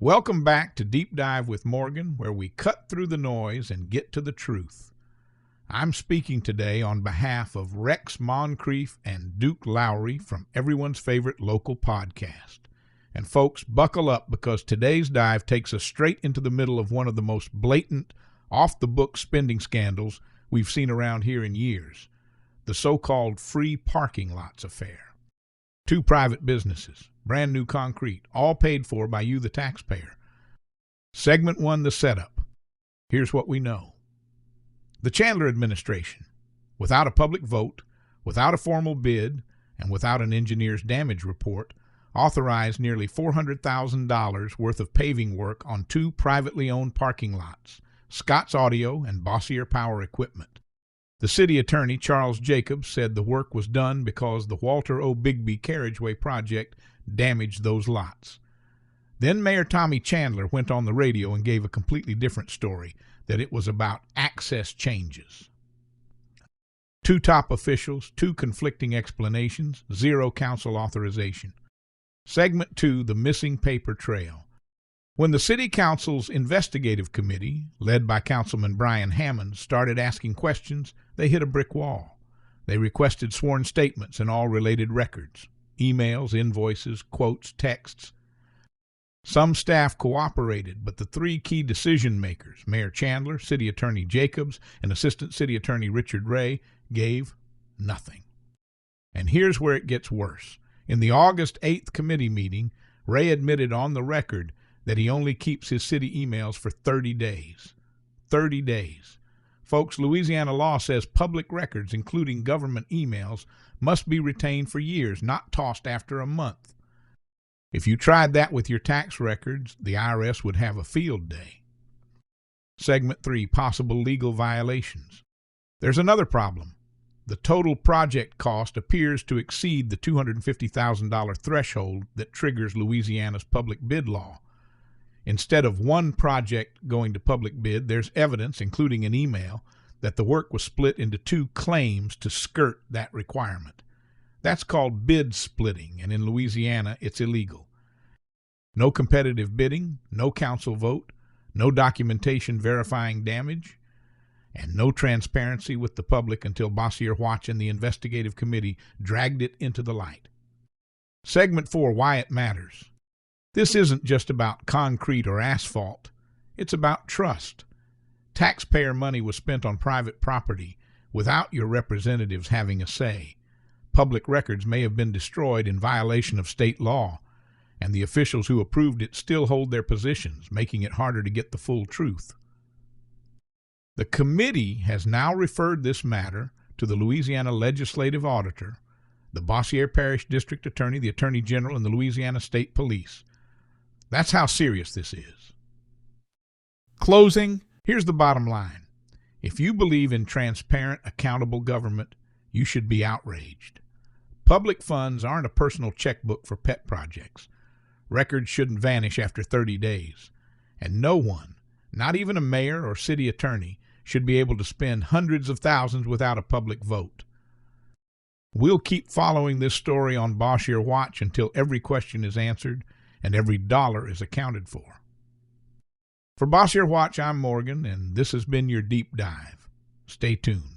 Welcome back to Deep Dive with Morgan, where we cut through the noise and get to the truth. I'm speaking today on behalf of Rex Moncrief and Duke Lowry from everyone's favorite local podcast. And folks, buckle up because today's dive takes us straight into the middle of one of the most blatant, off-the-book spending scandals we've seen around here in years, the so-called free parking lots affair. Two private businesses, brand new concrete, all paid for by you, the taxpayer. Segment 1, the setup. Here's what we know. The Chandler administration, without a public vote, without a formal bid, and without an engineer's damage report, authorized nearly $400,000 worth of paving work on two privately owned parking lots, Scott's Audio and Bossier Power Equipment. The city attorney, Charles Jacobs, said the work was done because the Walter O. Bigby carriageway project damaged those lots. Then Mayor Tommy Chandler went on the radio and gave a completely different story, that it was about access changes. Two top officials, two conflicting explanations, zero council authorization. Segment 2, the missing paper trail. When the City Council's investigative committee, led by Councilman Brian Hammond, started asking questions, they hit a brick wall. They requested sworn statements and all related records, emails, invoices, quotes, texts. Some staff cooperated, but the three key decision makers, Mayor Chandler, City Attorney Jacobs, and Assistant City Attorney Richard Ray, gave nothing. And here's where it gets worse. In the August 8th committee meeting, Ray admitted on the record that he only keeps his city emails for 30 days. 30 days. Folks, Louisiana law says public records, including government emails, must be retained for years, not tossed after a month. If you tried that with your tax records, the IRS would have a field day. Segment 3, possible legal violations. There's another problem. The total project cost appears to exceed the $250,000 threshold that triggers Louisiana's public bid law. Instead of one project going to public bid, there's evidence, including an email, that the work was split into two claims to skirt that requirement. That's called bid splitting, and in Louisiana, it's illegal. No competitive bidding, no council vote, no documentation verifying damage, and no transparency with the public until Bossier Watch and the investigative committee dragged it into the light. Segment 4, why it matters. This isn't just about concrete or asphalt. It's about trust. Taxpayer money was spent on private property without your representatives having a say. Public records may have been destroyed in violation of state law, and the officials who approved it still hold their positions, making it harder to get the full truth. The committee has now referred this matter to the Louisiana Legislative Auditor, the Bossier Parish District Attorney, the Attorney General, and the Louisiana State Police. That's how serious this is. Closing, here's the bottom line. If you believe in transparent, accountable government, you should be outraged. Public funds aren't a personal checkbook for pet projects. Records shouldn't vanish after 30 days. And no one, not even a mayor or city attorney, should be able to spend hundreds of thousands without a public vote. We'll keep following this story on Bossier Watch until every question is answered and every dollar is accounted for. For Bossier Watch, I'm Morgan, and this has been your Deep Dive. Stay tuned.